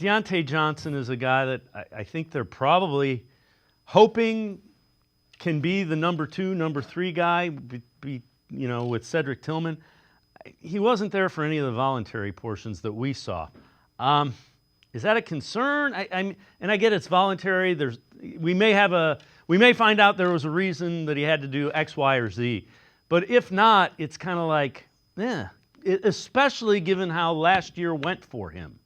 Dionte Johnson is a guy that I think they're probably hoping can be the number 2, number 3 guy, with Cedric Tillman. He wasn't there for any of the voluntary portions that we saw. Is that a concern? And I get it's voluntary. We may find out there was a reason that he had to do X, Y, or Z. But if not, it's kind of like, especially given how last year went for him.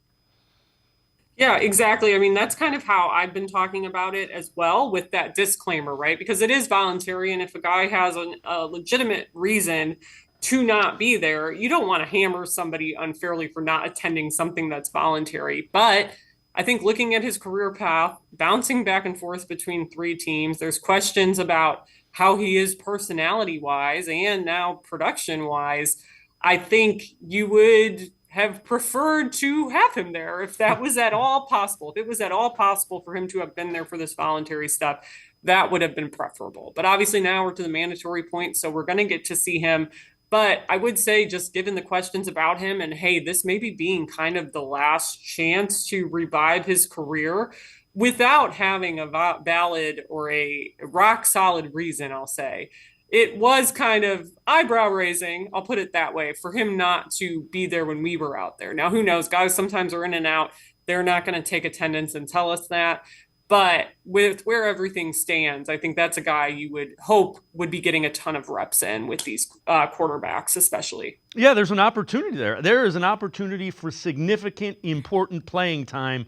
Yeah, exactly. I mean, that's kind of how I've been talking about it as well, with that disclaimer, right? Because it is voluntary. And if a guy has a legitimate reason to not be there, you don't want to hammer somebody unfairly for not attending something that's voluntary. But I think looking at his career path, bouncing back and forth between 3 teams, there's questions about how he is personality wise and now production wise. I think you would have preferred to have him there if that was at all possible. If it was at all possible for him to have been there for this voluntary stuff, that would have been preferable. But obviously now we're to the mandatory point, so we're going to get to see him. But I would say, just given the questions about him and, hey, this maybe being kind of the last chance to revive his career without having a valid or a rock solid reason, I'll say, it was kind of eyebrow raising, I'll put it that way, for him not to be there when we were out there. Now, who knows? Guys sometimes are in and out. They're not going to take attendance and tell us that. But with where everything stands, I think that's a guy you would hope would be getting a ton of reps in with these quarterbacks, especially. Yeah, there's an opportunity there. There is an opportunity for significant, important playing time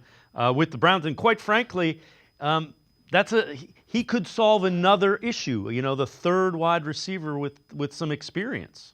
with the Browns. And quite frankly, he could solve another issue, the third wide receiver with some experience.